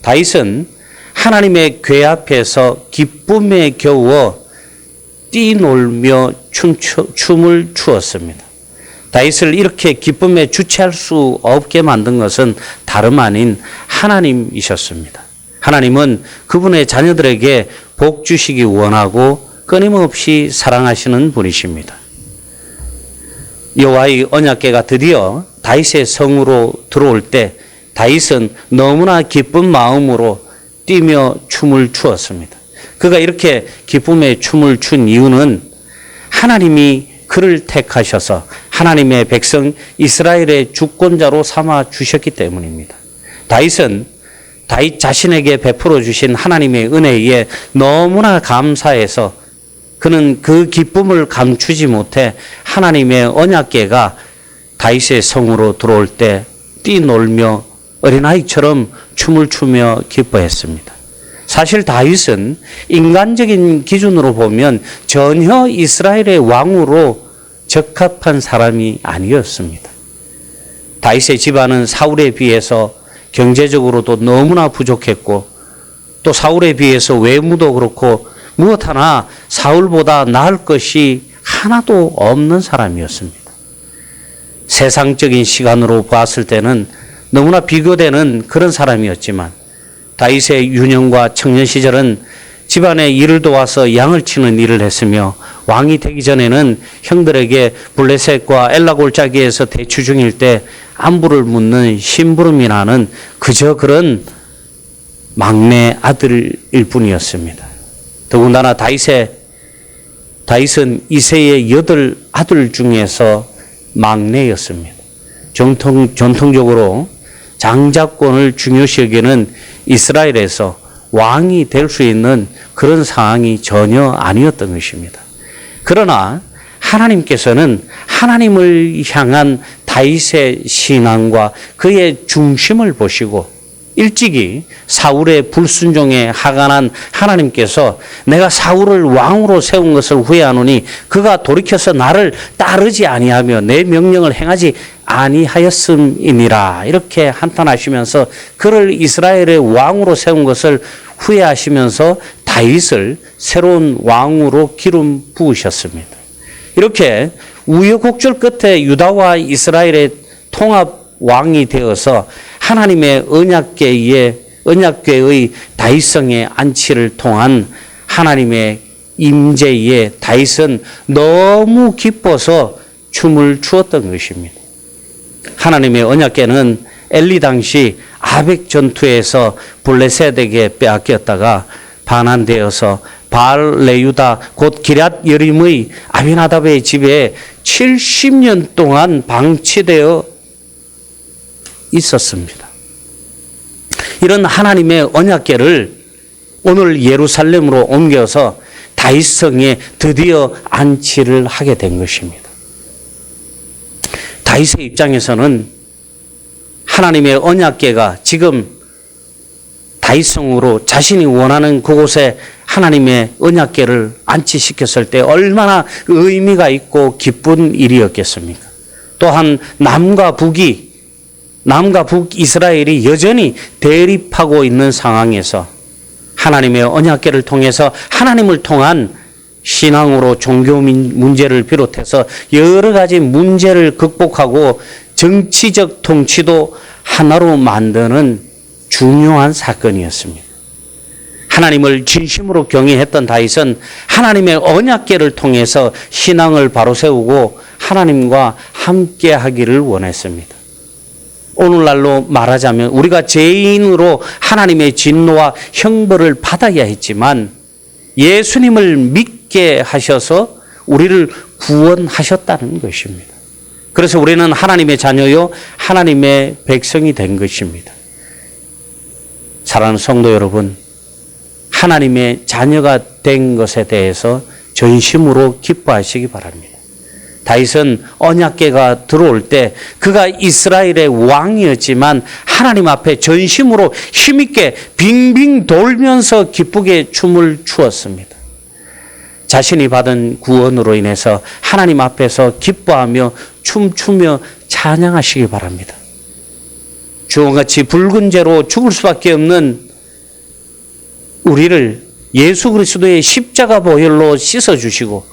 다윗은 하나님의 궤 앞에서 기쁨에 겨워 뛰놀며 춤을 추었습니다. 다윗을 이렇게 기쁨에 주체할 수 없게 만든 것은 다름 아닌 하나님이셨습니다. 하나님은 그분의 자녀들에게 복 주시기 원하고 끊임없이 사랑하시는 분이십니다. 여호와의 언약궤가 드디어 다윗의 성으로 들어올 때 다윗은 너무나 기쁜 마음으로 뛰며 춤을 추었습니다. 그가 이렇게 기쁨의 춤을 춘 이유는 하나님이 그를 택하셔서 하나님의 백성 이스라엘의 주권자로 삼아 주셨기 때문입니다. 다윗은 다윗 자신에게 베풀어 주신 하나님의 은혜에 너무나 감사해서 그는 그 기쁨을 감추지 못해 하나님의 언약궤가 다윗의 성으로 들어올 때 뛰놀며 어린아이처럼 춤을 추며 기뻐했습니다. 사실 다윗은 인간적인 기준으로 보면 전혀 이스라엘의 왕으로 적합한 사람이 아니었습니다. 다윗의 집안은 사울에 비해서 경제적으로도 너무나 부족했고 또 사울에 비해서 외모도 그렇고 무엇 하나 사울보다 나을 것이 하나도 없는 사람이었습니다. 세상적인 시간으로 봤을 때는 너무나 비교되는 그런 사람이었지만 다윗의 유년과 청년 시절은 집안의 일을 도와서 양을 치는 일을 했으며 왕이 되기 전에는 형들에게 블레셋과 엘라 골짜기에서 대치 중일 때 안부를 묻는 심부름이 나는 그저 그런 막내 아들일 뿐이었습니다. 더군다나 다윗은 이새의 8 아들 중에서 막내였습니다. 전통적으로 장자권을 중요시 여기는 이스라엘에서 왕이 될 수 있는 그런 상황이 전혀 아니었던 것입니다. 그러나 하나님께서는 하나님을 향한 다윗의 신앙과 그의 중심을 보시고 일찍이 사울의 불순종에 하관한 하나님께서 내가 사울을 왕으로 세운 것을 후회하노니 그가 돌이켜서 나를 따르지 아니하며 내 명령을 행하지 아니하였음이니라 이렇게 한탄하시면서 그를 이스라엘의 왕으로 세운 것을 후회하시면서 다윗을 새로운 왕으로 기름 부으셨습니다. 이렇게 우여곡절 끝에 유다와 이스라엘의 통합 왕이 되어서 하나님의 언약궤의 다윗성의 안치를 통한 하나님의 임재에 다윗은 너무 기뻐서 춤을 추었던 것입니다. 하나님의 언약궤는 엘리 당시 아벡 전투에서 블레셋에게 빼앗겼다가 반환되어서 바알 레유다 곧 기럇 여림의 아비나답의 집에 70년 동안 방치되어 있었습니다. 이런 하나님의 언약궤를 오늘 예루살렘으로 옮겨서 다윗성에 드디어 안치를 하게 된 것입니다. 다윗의 입장에서는 하나님의 언약궤가 지금 다윗성으로 자신이 원하는 그곳에 하나님의 언약궤를 안치시켰을 때 얼마나 의미가 있고 기쁜 일이었겠습니까? 또한 남과 북이스라엘이 여전히 대립하고 있는 상황에서 하나님의 언약궤를 통해서 하나님을 통한 신앙으로 종교 문제를 비롯해서 여러 가지 문제를 극복하고 정치적 통치도 하나로 만드는 중요한 사건이었습니다. 하나님을 진심으로 경외했던 다윗은 하나님의 언약궤를 통해서 신앙을 바로 세우고 하나님과 함께 하기를 원했습니다. 오늘날로 말하자면 우리가 죄인으로 하나님의 진노와 형벌을 받아야 했지만 예수님을 믿게 하셔서 우리를 구원하셨다는 것입니다. 그래서 우리는 하나님의 자녀요 하나님의 백성이 된 것입니다. 사랑하는 성도 여러분, 하나님의 자녀가 된 것에 대해서 전심으로 기뻐하시기 바랍니다. 다윗은 언약궤가 들어올 때 그가 이스라엘의 왕이었지만 하나님 앞에 전심으로 힘있게 빙빙 돌면서 기쁘게 춤을 추었습니다. 자신이 받은 구원으로 인해서 하나님 앞에서 기뻐하며 춤추며 찬양하시기 바랍니다. 주홍같이 붉은 죄로 죽을 수밖에 없는 우리를 예수 그리스도의 십자가 보혈로 씻어주시고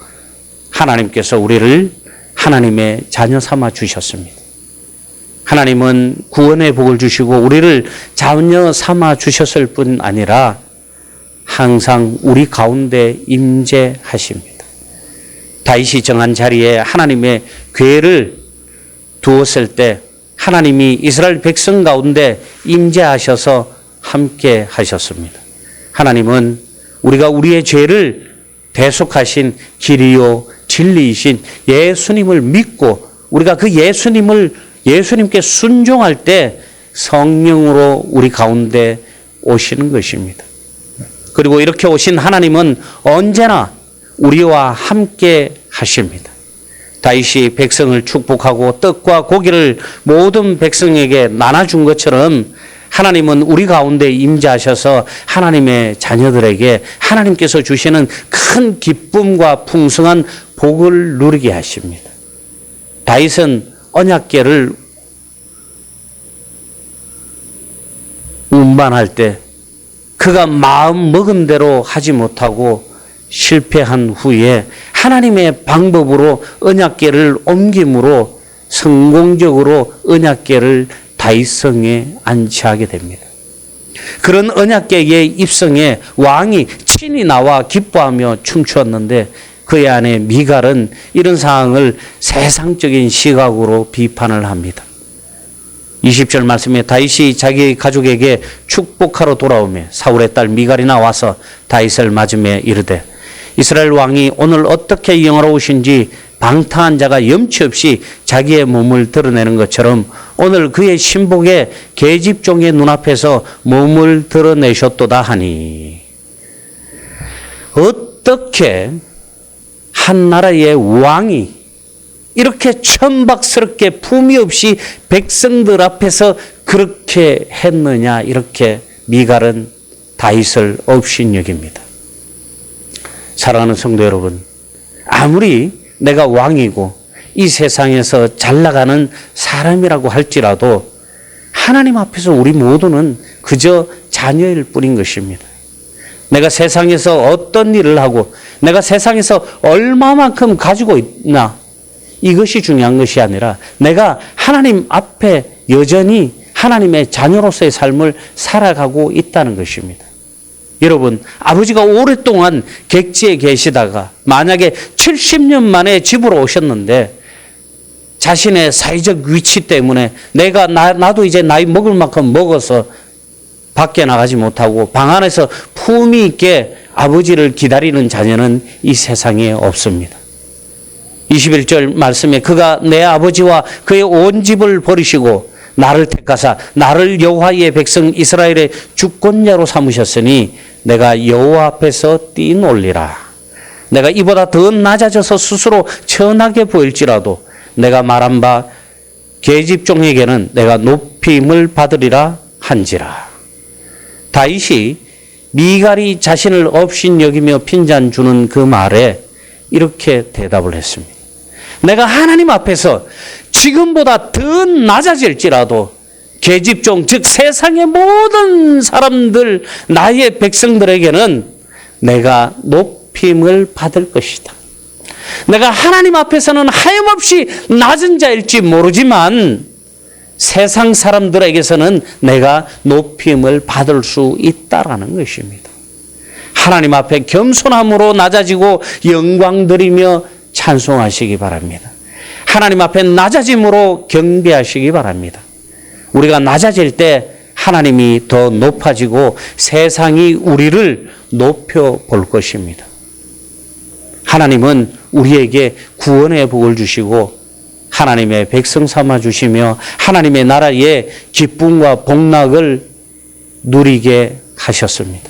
하나님께서 우리를 하나님의 자녀 삼아 주셨습니다. 하나님은 구원의 복을 주시고 우리를 자녀 삼아 주셨을 뿐 아니라 항상 우리 가운데 임재하십니다. 다윗이 정한 자리에 하나님의 궤를 두었을 때 하나님이 이스라엘 백성 가운데 임재하셔서 함께 하셨습니다. 하나님은 우리가 우리의 죄를 대속하신 길이요 진리이신 예수님을 믿고 우리가 그 예수님께 순종할 때 성령으로 우리 가운데 오시는 것입니다. 그리고 이렇게 오신 하나님은 언제나 우리와 함께 하십니다. 다윗이 백성을 축복하고 떡과 고기를 모든 백성에게 나눠준 것처럼 하나님은 우리 가운데 임재하셔서 하나님의 자녀들에게 하나님께서 주시는 큰 기쁨과 풍성한 복을 누리게 하십니다. 다윗은 언약궤를 운반할 때 그가 마음 먹은 대로 하지 못하고 실패한 후에 하나님의 방법으로 언약궤를 옮김으로 성공적으로 언약궤를 다윗성에 안치하게 됩니다. 그런 언약궤의 입성에 왕이 친히 나와 기뻐하며 춤추었는데 그의 아내 미갈은 이런 상황을 세상적인 시각으로 비판을 합니다. 20절 말씀에 다윗이 자기 가족에게 축복하러 돌아오며 사울의 딸 미갈이 나와서 다윗을 맞으며 이르되 이스라엘 왕이 오늘 어떻게 영화로우신지 방탕한 자가 염치 없이 자기의 몸을 드러내는 것처럼 오늘 그의 신복의 계집종의 눈앞에서 몸을 드러내셨도다 하니 어떻게 한 나라의 왕이 이렇게 천박스럽게 품위 없이 백성들 앞에서 그렇게 했느냐 이렇게 미갈은 다윗을 업신여깁니다. 사랑하는 성도 여러분, 아무리 내가 왕이고 이 세상에서 잘 나가는 사람이라고 할지라도 하나님 앞에서 우리 모두는 그저 자녀일 뿐인 것입니다. 내가 세상에서 어떤 일을 하고 내가 세상에서 얼마만큼 가지고 있나 이것이 중요한 것이 아니라 내가 하나님 앞에 여전히 하나님의 자녀로서의 삶을 살아가고 있다는 것입니다. 여러분, 아버지가 오랫동안 객지에 계시다가 만약에 70년 만에 집으로 오셨는데 자신의 사회적 위치 때문에 나도 이제 나이 먹을 만큼 먹어서 밖에 나가지 못하고 방 안에서 품위 있게 아버지를 기다리는 자녀는 이 세상에 없습니다. 21절 말씀에 그가 내 아버지와 그의 온 집을 버리시고 나를 택하사 나를 여호와의 백성 이스라엘의 주권자로 삼으셨으니 내가 여호와 앞에서 뛰놀리라. 내가 이보다 더 낮아져서 스스로 천하게 보일지라도 내가 말한 바 계집종에게는 내가 높임을 받으리라 한지라. 다윗이 미갈이 자신을 업신여기며 핀잔 주는 그 말에 이렇게 대답을 했습니다. 내가 하나님 앞에서 지금보다 더 낮아질지라도 계집종 즉 세상의 모든 사람들 나의 백성들에게는 내가 높임을 받을 것이다. 내가 하나님 앞에서는 하염없이 낮은 자일지 모르지만 세상 사람들에게서는 내가 높임을 받을 수 있다라는 것입니다. 하나님 앞에 겸손함으로 낮아지고 영광 드리며 찬송하시기 바랍니다. 하나님 앞에 낮아짐으로 경배하시기 바랍니다. 우리가 낮아질 때 하나님이 더 높아지고 세상이 우리를 높여볼 것입니다. 하나님은 우리에게 구원의 복을 주시고 하나님의 백성 삼아 주시며 하나님의 나라의 기쁨과 복락을 누리게 하셨습니다.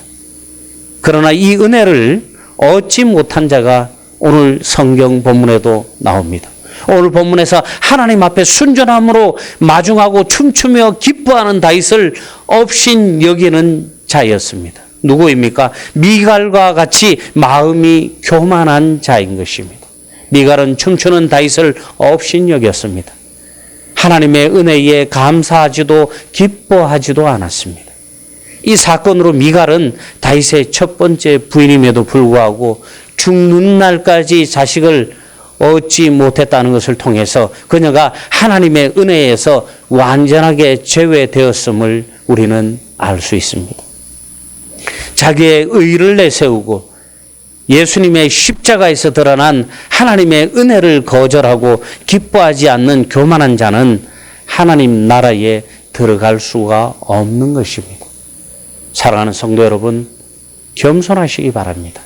그러나 이 은혜를 얻지 못한 자가 오늘 성경 본문에도 나옵니다. 오늘 본문에서 하나님 앞에 순전함으로 마중하고 춤추며 기뻐하는 다윗을 업신 여기는 자였습니다. 누구입니까? 미갈과 같이 마음이 교만한 자인 것입니다. 미갈은 춤추는 다윗을 업신 여겼습니다. 하나님의 은혜에 감사하지도 기뻐하지도 않았습니다. 이 사건으로 미갈은 다윗의 첫 번째 부인임에도 불구하고 죽는 날까지 자식을 얻지 못했다는 것을 통해서 그녀가 하나님의 은혜에서 완전하게 제외되었음을 우리는 알 수 있습니다. 자기의 의를 내세우고 예수님의 십자가에서 드러난 하나님의 은혜를 거절하고 기뻐하지 않는 교만한 자는 하나님 나라에 들어갈 수가 없는 것입니다. 사랑하는 성도 여러분, 겸손하시기 바랍니다.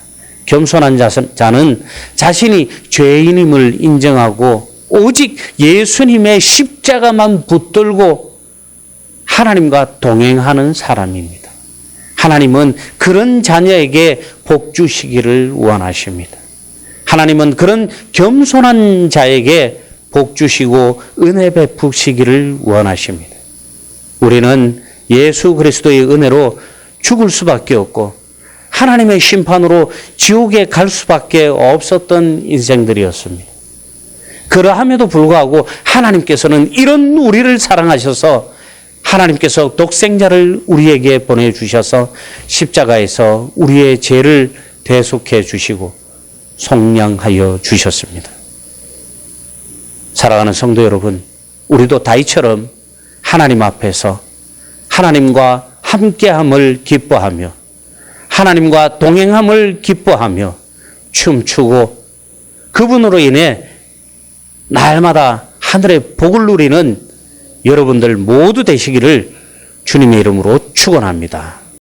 겸손한 자는 자신이 죄인임을 인정하고 오직 예수님의 십자가만 붙들고 하나님과 동행하는 사람입니다. 하나님은 그런 자녀에게 복 주시기를 원하십니다. 하나님은 그런 겸손한 자에게 복 주시고 은혜 베푸시기를 원하십니다. 우리는 예수 그리스도의 은혜로 죽을 수밖에 없고 하나님의 심판으로 지옥에 갈 수밖에 없었던 인생들이었습니다. 그러함에도 불구하고 하나님께서는 이런 우리를 사랑하셔서 하나님께서 독생자를 우리에게 보내주셔서 십자가에서 우리의 죄를 대속해 주시고 속량하여 주셨습니다. 사랑하는 성도 여러분, 우리도 다윗처럼 하나님 앞에서 하나님과 함께함을 기뻐하며 하나님과 동행함을 기뻐하며 춤추고 그분으로 인해 날마다 하늘의 복을 누리는 여러분들 모두 되시기를 주님의 이름으로 축원합니다.